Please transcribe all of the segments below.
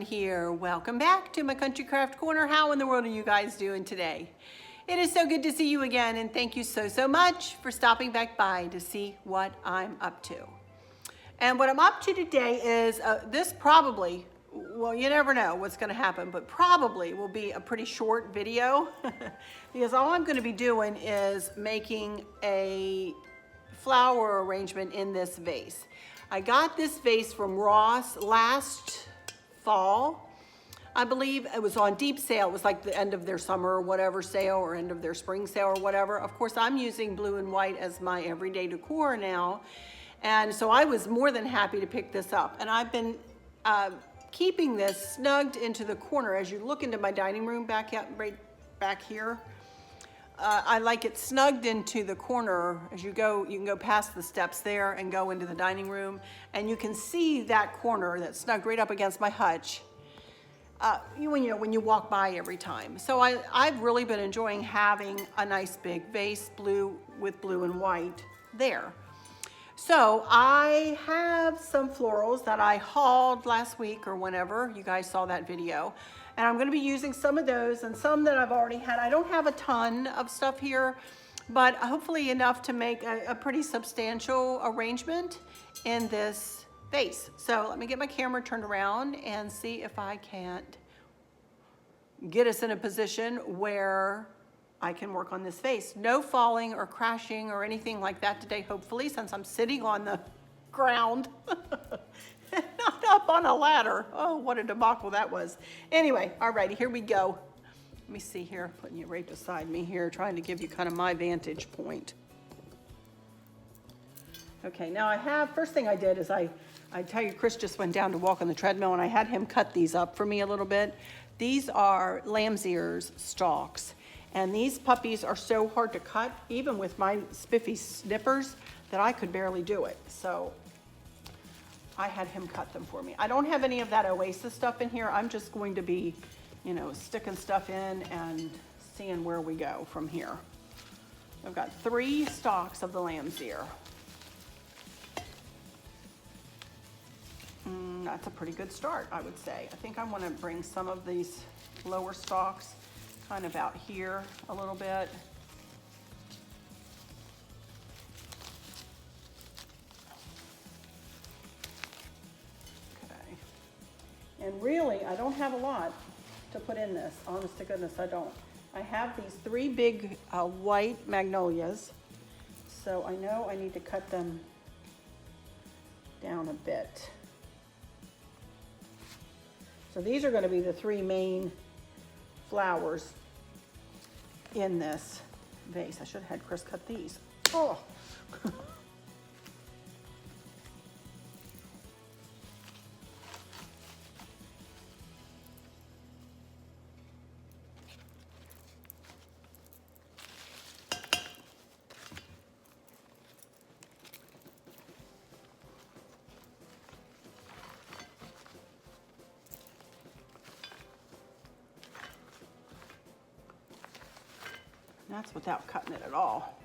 Here. Welcome back to my Country Craft Corner. How in the world are you guys doing today? It is so good to see you again, and thank you so much for stopping back by to see what I'm up to. And what I'm up to today is this probably, well, you never know what's going to happen, but probably will be a pretty short video because all I'm going to be doing is making a flower arrangement in this vase. I got this vase from Ross last fall. I believe it was on deep sale. It was like the end of their summer or whatever sale, or end of their spring sale or whatever. Of course, I'm using blue and white as my everyday decor now. And so I was more than happy to pick this up. And I've been keeping this snugged into the corner. As you look into my dining room right back here, I like it snugged into the corner. As you go, you can go past the steps there and go into the dining room, and you can see that corner that's snugged right up against my hutch when you walk by every time. So I've really been enjoying having a nice big vase with blue and white there. So I have some florals that I hauled last week or whenever you guys saw that video. And I'm going to be using some of those and some that I've already had. I don't have a ton of stuff here, but hopefully enough to make a pretty substantial arrangement in this vase. So let me get my camera turned around and see if I can't get us in a position where I can work on this vase. No falling or crashing or anything like that today, hopefully, since I'm sitting on the ground. Not up on a ladder. Oh, what a debacle that was. Anyway, all righty, here we go. Let me see here, putting you right beside me here, trying to give you kind of my vantage point. Okay, now first thing I did is I tell you, Chris just went down to walk on the treadmill, and I had him cut these up for me a little bit. These are lamb's ears stalks, and these puppies are so hard to cut, even with my spiffy snippers, that I could barely do it. So I had him cut them for me. I don't have any of that Oasis stuff in here. I'm just going to be, sticking stuff in and seeing where we go from here. I've got 3 stalks of the lamb's ear. That's a pretty good start, I would say. I think I want to bring some of these lower stalks kind of out here a little bit. And really, I don't have a lot to put in this. Honest to goodness, I don't. I have these 3 big white magnolias, so I know I need to cut them down a bit. So these are going to be the 3 main flowers in this vase. I should have had Chris cut these. Oh. That's without cutting it at all.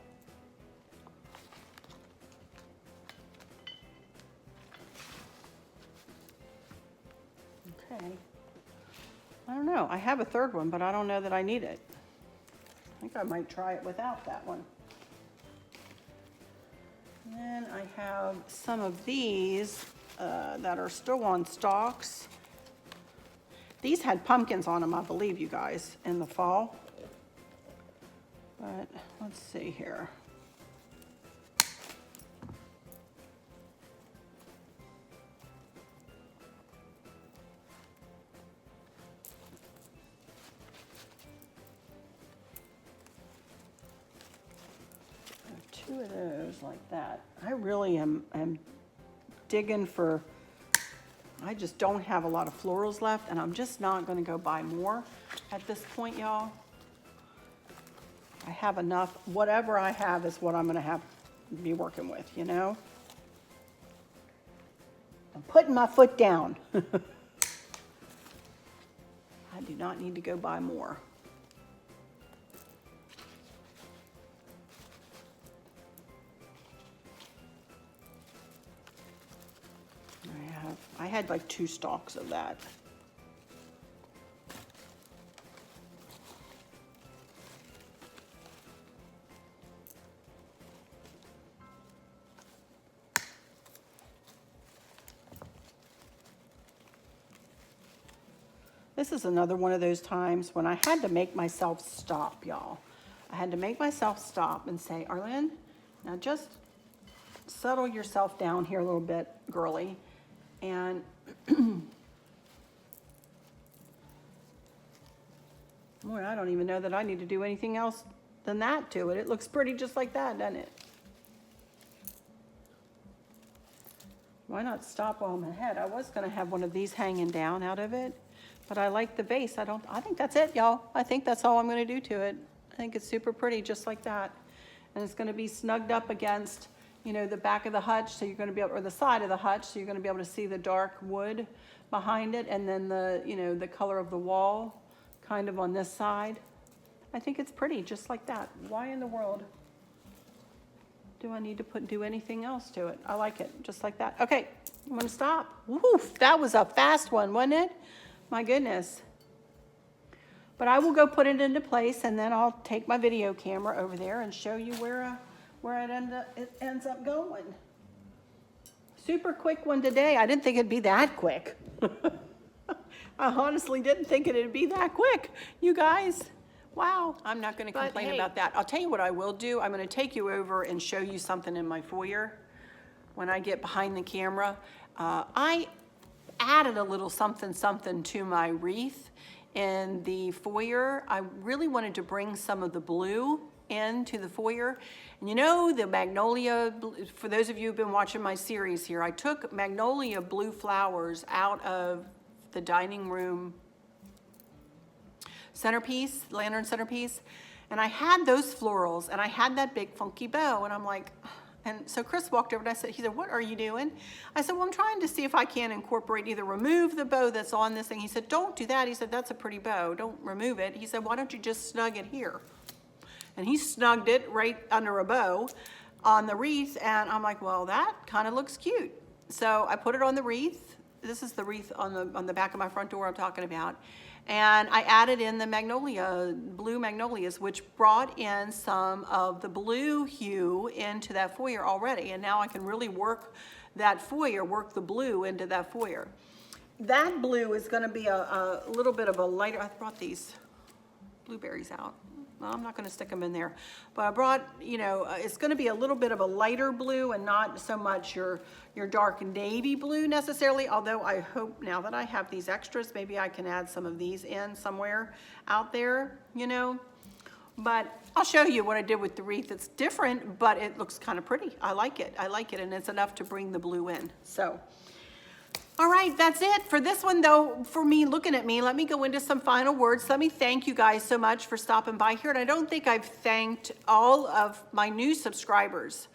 Okay. I don't know. I have a 3rd one, but I don't know that I need it. I think I might try it without that one. And then I have some of these that are still on stalks. These had pumpkins on them, I believe, you guys, in the fall. But let's see here. I have 2 of those like that. I really am digging for, I just don't have a lot of florals left, and I'm just not going to go buy more at this point, y'all. I have enough. Whatever I have is what I'm going to be working with, I'm putting my foot down. I I do not need to go buy more. I had like 2 stalks of that. This is another one of those times when I had to make myself stop, y'all. I had to make myself stop and say, Arlene, now just settle yourself down here a little bit, girly. And boy, I don't even know that I need to do anything else than that to it. It looks pretty just like that, doesn't it? Why not stop while I'm ahead? I was gonna have one of these hanging down out of it, but I like the vase. I think that's it, y'all. I think that's all I'm gonna do to it. I think it's super pretty just like that. And it's gonna be snugged up against, you know, the back of the hutch, so you're going to be able, or the side of the hutch, so you're going to be able to see the dark wood behind it, and then the, you know, the color of the wall kind of on this side. I think it's pretty just like that. Why in the world do I need to do anything else to it? I like it just like that. Okay, I'm going to stop. Woof, that was a fast one, wasn't it? My goodness. But I will go put it into place, and then I'll take my video camera over there and show you where it ends up going. Super quick one today. I didn't think it'd be that quick. I honestly didn't think it'd be that quick, you guys. Wow, I'm not gonna complain about that. I'll tell you what I will do. I'm gonna take you over and show you something in my foyer when I get behind the camera. I added a little something to my wreath in the foyer. I really wanted to bring some of the blue into the foyer. And you know, the magnolia, for those of you who've been watching my series here, I took magnolia blue flowers out of the dining room centerpiece, lantern centerpiece, and I had those florals, and I had that big funky bow, and I'm like, and so Chris walked over and he said, what are you doing? I said, well, I'm trying to see if I can incorporate, either remove the bow that's on this thing. He said, don't do that. He said, that's a pretty bow, don't remove it. He said, why don't you just snug it here? And he snugged it right under a bow on the wreath, and I'm like, well, that kind of looks cute. So I put it on the wreath. This is the wreath on the back of my front door I'm talking about. And I added in the blue magnolias, which brought in some of the blue hue into that foyer already. And now I can really work that foyer, work the blue into that foyer. That blue is gonna be a little bit of a lighter, I brought these blueberries out. Well, I'm not going to stick them in there, but I brought, you know, it's going to be a little bit of a lighter blue and not so much your dark navy blue necessarily, although I hope now that I have these extras, maybe I can add some of these in somewhere out there, you know. But I'll show you what I did with the wreath. It's different, but it looks kind of pretty. I like it, and it's enough to bring the blue in. So, all right, that's it for this one, though. For me, looking at me, let me go into some final words. Let me thank you guys so much for stopping by here. And I don't think I've thanked all of my new subscribers.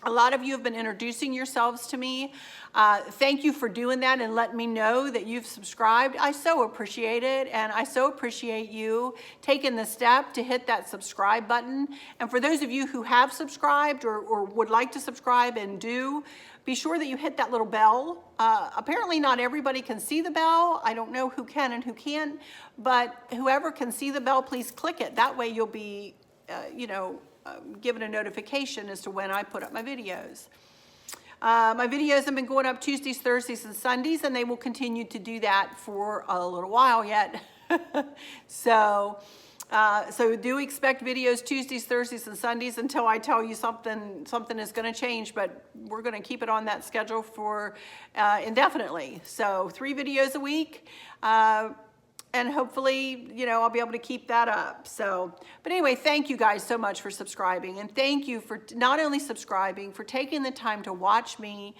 A lot of you have been introducing yourselves to me. Thank you for doing that and letting me know that you've subscribed. I so appreciate it, and I so appreciate you taking the step to hit that subscribe button. And for those of you who have subscribed or would like to subscribe and do, be sure that you hit that little bell. Apparently not everybody can see the bell. I don't know who can and who can't, but whoever can see the bell, please click it. That way you'll be, given a notification as to when I put up my videos. My videos have been going up Tuesdays, Thursdays, and Sundays, and they will continue to do that for a little while yet. So do expect videos Tuesdays, Thursdays, and Sundays until I tell you something is going to change, but we're going to keep it on that schedule for indefinitely. So 3 videos a week. And hopefully, I'll be able to keep that up. So, but anyway, thank you guys so much for subscribing. And thank you for not only subscribing, for taking the time to watch me,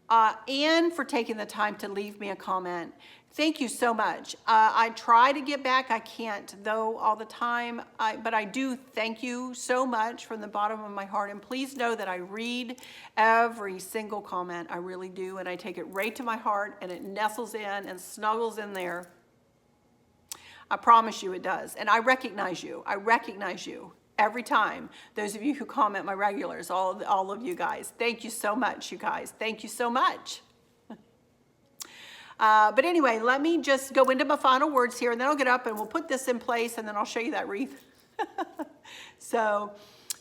and for taking the time to leave me a comment. Thank you so much. I try to get back. I can't, though, all the time. But I do thank you so much from the bottom of my heart. And please know that I read every single comment. I really do. And I take it right to my heart, and it nestles in and snuggles in there. I promise you it does. And I recognize you. I recognize you every time. Those of you who comment, my regulars, all of you guys. Thank you so much, you guys. Thank you so much. But anyway, let me just go into my final words here, and then I'll get up and we'll put this in place, and then I'll show you that wreath. So,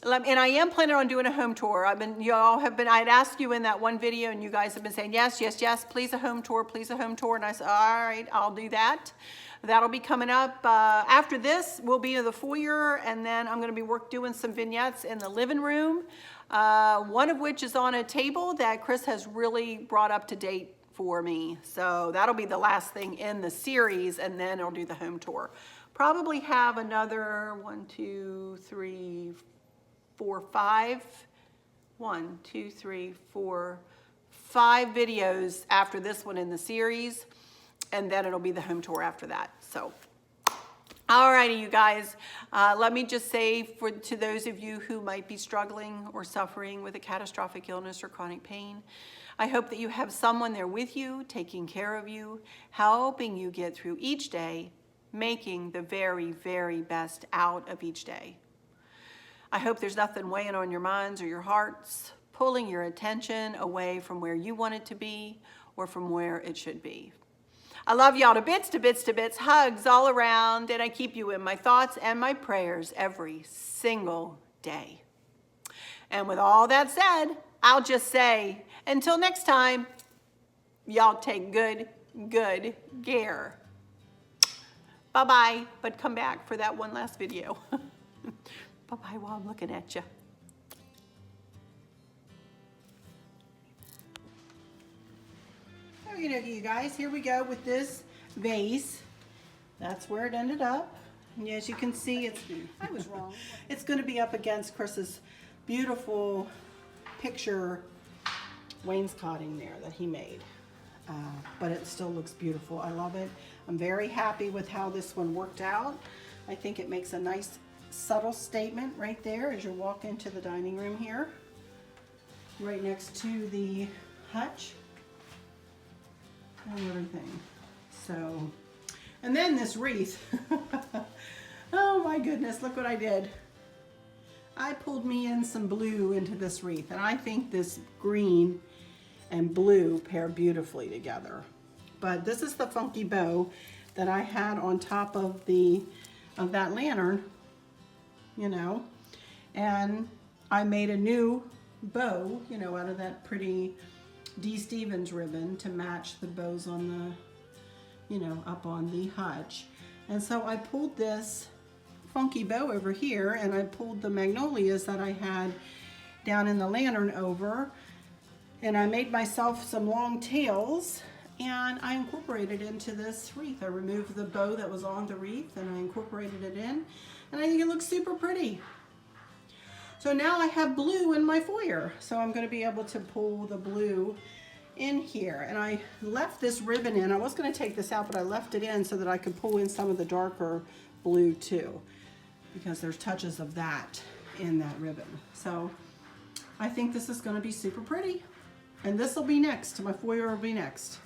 and I am planning on doing a home tour. I'd asked you in that one video, and you guys have been saying, yes, yes, yes, please a home tour, please a home tour. And I said, all right, I'll do that. That'll be coming up. After this, we'll be in the foyer, and then I'm going to be doing some vignettes in the living room, one of which is on a table that Chris has really brought up to date for me. So that'll be the last thing in the series, and then I'll do the home tour. Probably have another 1, 2, 3, 4, 5. 1, 2, 3, 4, 5 videos after this one in the series, and then it'll be the home tour after that. So, alrighty, you guys. Let me just say to those of you who might be struggling or suffering with a catastrophic illness or chronic pain, I hope that you have someone there with you, taking care of you, helping you get through each day, making the very, very best out of each day. I hope there's nothing weighing on your minds or your hearts, pulling your attention away from where you want it to be or from where it should be. I love y'all to bits, to bits, to bits, hugs all around, and I keep you in my thoughts and my prayers every single day. And with all that said, I'll just say, until next time, y'all take good care. Bye-bye, but come back for that one last video. Bye-bye while I'm looking at you. Okay, you guys, here we go with this vase. That's where it ended up. And as you can see, I was wrong. It's going to be up against Chris's beautiful picture wainscoting there that he made. But it still looks beautiful. I love it. I'm very happy with how this one worked out. I think it makes a nice subtle statement right there as you walk into the dining room here, right next to the hutch and everything. So, and then this wreath. Oh my goodness, look what I did. I pulled me in some blue into this wreath, and I think this green and blue pair beautifully together. But this is the funky bow that I had on top of that lantern, you know, and I made a new bow, you know, out of that pretty D. Stevens ribbon to match the bows on the, you know, up on the hutch. And so I pulled this funky bow over here, and I pulled the magnolias that I had down in the lantern over, and I made myself some long tails, and I incorporated into this wreath. I removed the bow that was on the wreath, and I incorporated it in, and I think it looks super pretty. So now I have blue in my foyer, so I'm going to be able to pull the blue in here. And I left this ribbon in. I was going to take this out, but I left it in so that I could pull in some of the darker blue too, because there's touches of that in that ribbon. So I think this is going to be super pretty. And this will be next. My foyer will be next.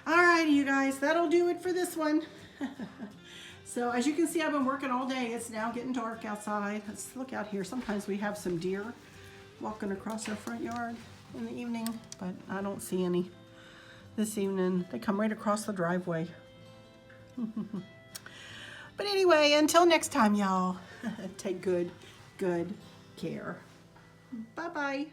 Alrighty, you guys, that'll do it for this one. So as you can see, I've been working all day. It's now getting dark outside. Let's look out here. Sometimes we have some deer walking across our front yard in the evening, but I don't see any this evening. They come right across the driveway. But anyway, until next time, y'all, take good care. Bye-bye.